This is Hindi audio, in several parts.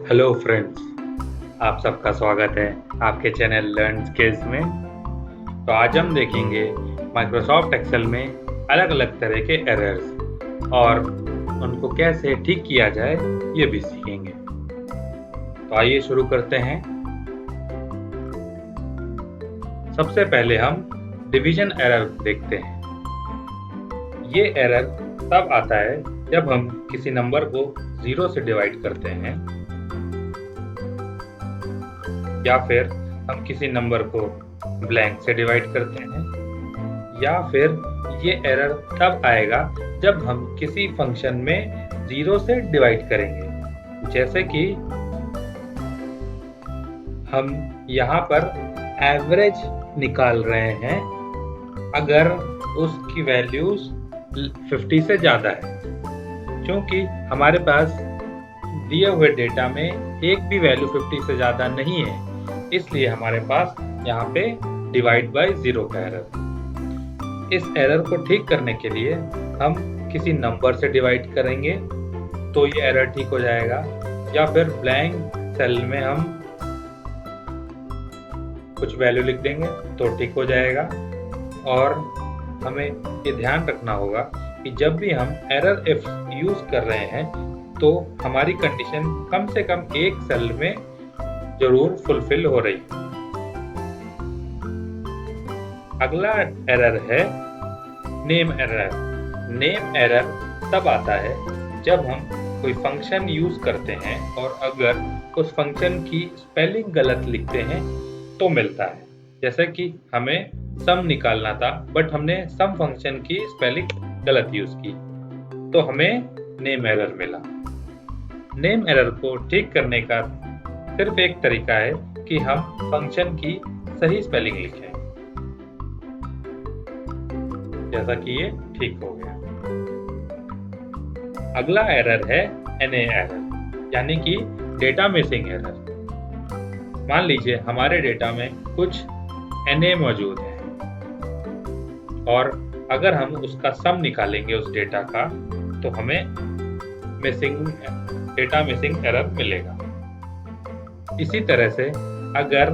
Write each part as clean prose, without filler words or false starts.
हेलो फ्रेंड्स, आप सबका स्वागत है आपके चैनल लर्न स्किल्स में। तो आज हम देखेंगे माइक्रोसॉफ्ट एक्सेल में अलग-अलग तरह के एरर्स और उनको कैसे ठीक किया जाए ये भी सीखेंगे। तो आइए शुरू करते हैं। सबसे पहले हम डिवीजन एरर देखते हैं। ये एरर तब आता है जब हम किसी नंबर को 0 से डिवाइड करते हैं या फिर हम किसी नंबर को ब्लैंक से डिवाइड करते हैं, या फिर ये एरर तब आएगा जब हम किसी फंक्शन में 0 से डिवाइड करेंगे। जैसे कि हम यहाँ पर एवरेज निकाल रहे हैं अगर उसकी वैल्यूज 50 से ज़्यादा है, क्योंकि हमारे पास दिए हुए डेटा में एक भी वैल्यू 50 से ज़्यादा नहीं है, इसलिए हमारे पास यहाँ पे डिवाइड बाय 0 का एरर। इस एरर को ठीक करने के लिए हम किसी नंबर से डिवाइड करेंगे तो ये एरर ठीक हो जाएगा, या फिर ब्लैंक सेल में हम कुछ वैल्यू लिख देंगे तो ठीक हो जाएगा। और हमें ये ध्यान रखना होगा कि जब भी हम एरर इफ यूज कर रहे हैं तो हमारी कंडीशन कम से कम एक सेल में जरूर फुलफिल हो रही है। अगला एरर है नेम एरर। नेम एरर तब आता है जब हम कोई फंक्शन यूज करते हैं और अगर उस फंक्शन की स्पेलिंग गलत लिखते हैं तो मिलता है। जैसे कि हमें सम निकालना था बट हमने सम फंक्शन की स्पेलिंग गलत यूज की तो हमें नेम एरर मिला। नेम एरर को ठीक करने का सिर्फ एक तरीका है कि हम फंक्शन की सही स्पेलिंग लिखें। जैसा कि ये ठीक हो गया। अगला एरर है NA एरर, यानी कि डेटा मिसिंग एरर। मान लीजिए हमारे डेटा में कुछ NA मौजूद है और अगर हम उसका सम निकालेंगे उस डेटा का तो हमें डेटा मिसिंग एरर मिलेगा। इसी तरह से अगर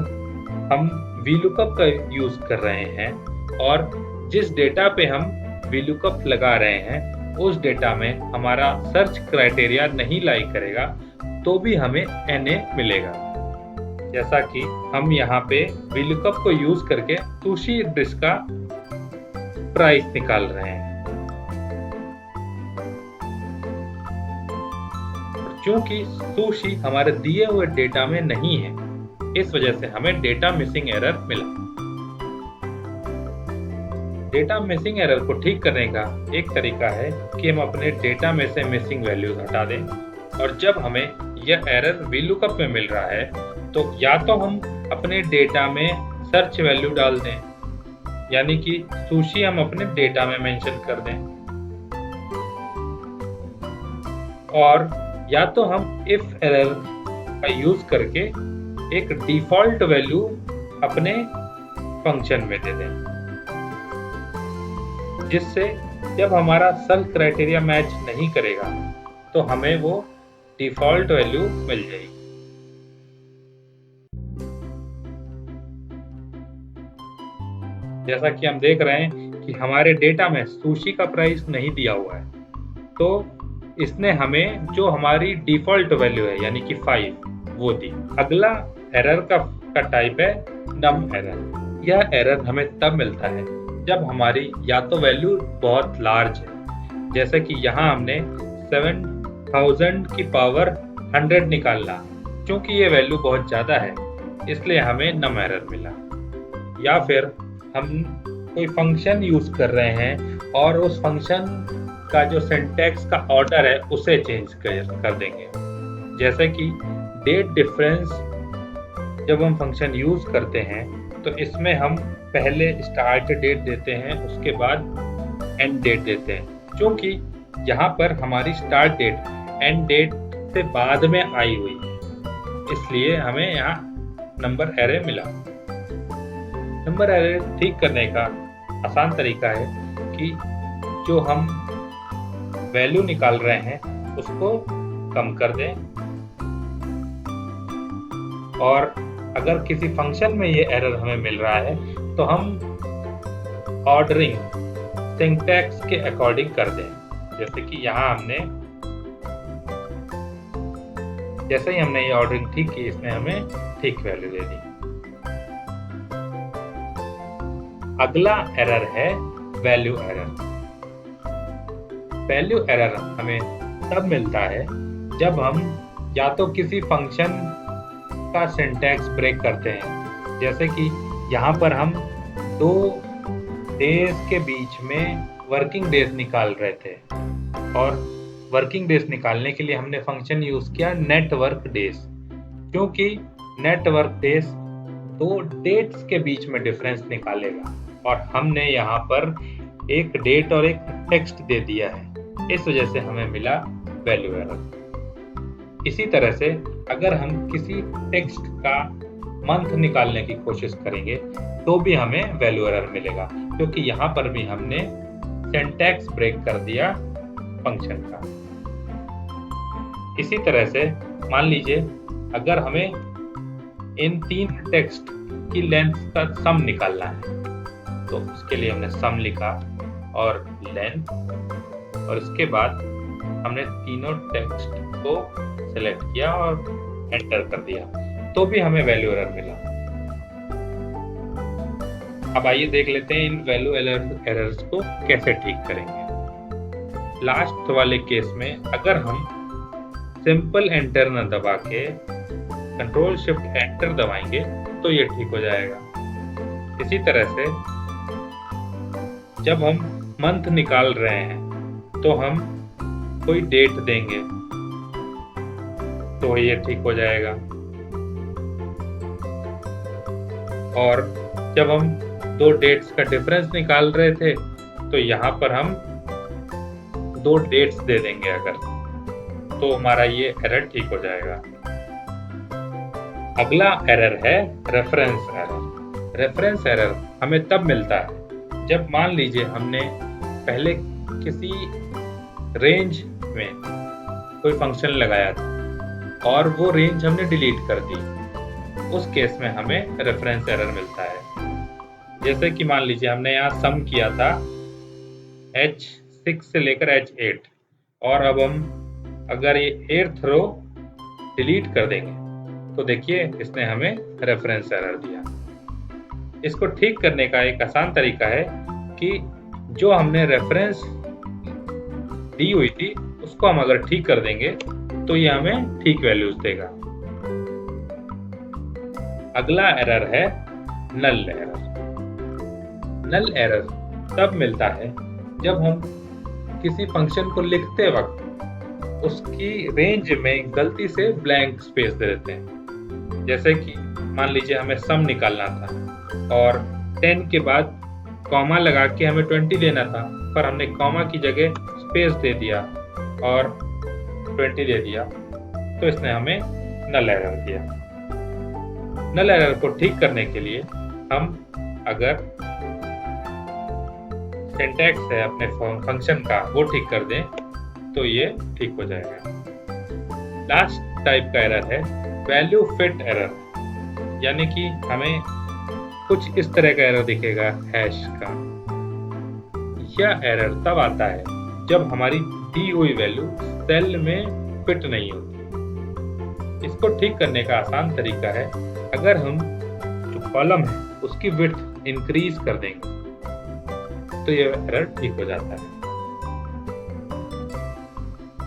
हम VLOOKUP का यूज कर रहे हैं और जिस डेटा पे हम VLOOKUP लगा रहे हैं उस डेटा में हमारा सर्च क्राइटेरिया नहीं लाइक करेगा तो भी हमें NA मिलेगा। जैसा कि हम यहाँ पे VLOOKUP को यूज करके सुशी डिश का प्राइस निकाल रहे हैं। क्योंकि सुशी हमारे दिए हुए डेटा में नहीं है, इस वजह से हमें डेटा मिसिंग एरर मिला। डेटा मिसिंग एरर को ठीक करने का एक तरीका है कि हम अपने डेटा में से मिसिंग वैल्यूज हटा दें, और जब हमें यह एरर VLOOKUP में मिल रहा है तो या तो हम अपने डेटा में सर्च वैल्यू डाल दें, यानी कि सुशी हम अपने डेटा में मेंशन कर दें, और या तो हम इफ एरर का यूज करके एक डिफॉल्ट वैल्यू अपने फंक्शन में दे दें, जिससे जब हमारा सर्च क्राइटेरिया मैच नहीं करेगा तो हमें वो डिफॉल्ट वैल्यू मिल जाएगी। जैसा कि हम देख रहे हैं कि हमारे डेटा में सुशी का प्राइस नहीं दिया हुआ है, तो इसने हमें जो हमारी डिफॉल्ट वैल्यू है यानी कि 5 वो दी। अगला एरर का टाइप है नम एरर। यह एरर हमें तब मिलता है जब हमारी या तो वैल्यू बहुत लार्ज है, जैसे कि यहाँ हमने 7000 की पावर 100 निकालना, क्योंकि ये वैल्यू बहुत ज़्यादा है इसलिए हमें नम एरर मिला। या फिर हम कोई फंक्शन यूज कर रहे हैं और उस फंक्शन का जो सिंटैक्स का ऑर्डर है उसे चेंज कर देंगे। जैसे कि डेट डिफरेंस जब हम फंक्शन यूज करते हैं तो इसमें हम पहले स्टार्ट डेट देते हैं, उसके बाद एंड डेट देते हैं। क्योंकि यहाँ पर हमारी स्टार्ट डेट एंड डेट से बाद में आई हुई है, इसलिए हमें यहाँ नंबर एरे मिला। नंबर एरे ठीक करने का आसान तरीका है कि जो हम वैल्यू निकाल रहे हैं उसको कम कर दें और अगर किसी फंक्शन में ये एरर हमें मिल रहा है तो हम ऑर्डरिंग सिंटैक्स के अकॉर्डिंग कर दें। जैसे कि यहाँ जैसे ही हमने ये ऑर्डरिंग ठीक की, इसने हमें ठीक वैल्यू दे दी। अगला एरर है वैल्यू एरर। वैल्यू एरर हमें तब मिलता है जब हम या तो किसी फंक्शन का सिंटैक्स ब्रेक करते हैं, जैसे कि यहाँ पर हम 2 डेज के बीच में वर्किंग डेज निकाल रहे थे और वर्किंग डेज निकालने के लिए हमने फंक्शन यूज किया नेटवर्क डेज, क्योंकि नेटवर्क डेज 2 डेट्स के बीच में डिफरेंस निकालेगा और हमने यहाँ पर एक डेट और एक टेक्स्ट दे दिया है, इस वजह से हमें मिला वैल्यू एरर। इसी तरह से अगर हम किसी टेक्स्ट का मंथ निकालने की कोशिश करेंगे तो भी हमें वैल्यू एरर मिलेगा, क्योंकि यहाँ पर भी हमने सिंटैक्स ब्रेक कर दिया फंक्शन का। इसी तरह से मान लीजिए अगर हमें इन 3 टेक्स्ट की लेंथ का सम निकालना है, तो उसके लिए हमने सम लिखा और लेंथ, और इसके बाद हमने तीनों टेक्स्ट को सेलेक्ट किया और एंटर कर दिया, तो भी हमें वैल्यू एरर मिला। अब आइए देख लेते हैं इन वैल्यू एरर्स को कैसे ठीक करेंगे। लास्ट वाले केस में अगर हम सिंपल एंटर न दबा के कंट्रोल शिफ्ट एंटर दबाएंगे तो ये ठीक हो जाएगा। इसी तरह से जब हम मंथ निकाल रहे हैं तो हम कोई डेट देंगे तो ये ठीक हो जाएगा, और जब हम 2 डेट्स का डिफरेंस निकाल रहे थे तो यहाँ पर हम 2 डेट्स दे देंगे अगर, तो हमारा ये एरर ठीक हो जाएगा। अगला एरर है रेफरेंस एरर। रेफरेंस एरर हमें तब मिलता है जब मान लीजिए हमने पहले किसी रेंज में कोई फंक्शन लगाया था और वो रेंज हमने डिलीट कर दी, उस केस में हमें रेफरेंस एरर मिलता है। जैसे कि मान लीजिए हमने यहाँ सम किया था H6 से लेकर H8 और अब हम अगर ये 8th रो डिलीट कर देंगे तो देखिए इसने हमें रेफरेंस एरर दिया। इसको ठीक करने का एक आसान तरीका है कि जो हमने रेफरेंस दी हुई थी उसको हम अगर ठीक कर देंगे तो ये हमें ठीक वैल्यूज देगा। अगला एरर है नल एरर। नल एरर तब मिलता है जब हम किसी फंक्शन को लिखते वक्त उसकी रेंज में गलती से ब्लैंक स्पेस दे देते हैं। जैसे कि मान लीजिए हमें सम निकालना था और 10 के बाद कॉमा लगा के हमें 20 लेना था, पर हमने कॉमा की जगह स्पेस दे दिया और 20 दे दिया, तो इसने हमें नल एरर दिया। नल एरर को ठीक करने के लिए हम अगर सिंटैक्स है अपने फंक्शन का वो ठीक कर दें तो ये ठीक हो जाएगा। लास्ट टाइप का एरर है वैल्यू फिट एरर, यानी कि हमें कुछ इस तरह का एरर दिखेगा हैश का। यह एरर तब आता है जब हमारी दी हुई वैल्यू सेल में फिट नहीं होती। इसको ठीक करने का आसान तरीका है अगर हम जो कॉलम है उसकी विड्थ इंक्रीज कर देंगे तो ये एरर ठीक हो जाता है।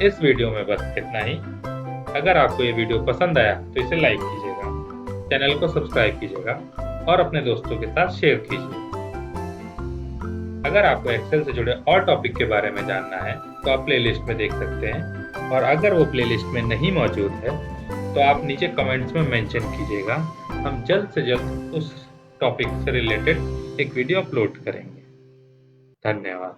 इस वीडियो में बस इतना ही। अगर आपको ये वीडियो पसंद आया तो इसे लाइक कीजिएगा, चैनल को सब्सक्राइब कीजिएगा और अपने दोस्तों के साथ शेयर कीजिए। अगर आपको एक्सेल से जुड़े और टॉपिक के बारे में जानना है तो आप प्लेलिस्ट में देख सकते हैं, और अगर वो प्लेलिस्ट में नहीं मौजूद है तो आप नीचे कमेंट्स में मेंशन कीजिएगा। हम जल्द से जल्द उस टॉपिक से रिलेटेड एक वीडियो अपलोड करेंगे। धन्यवाद।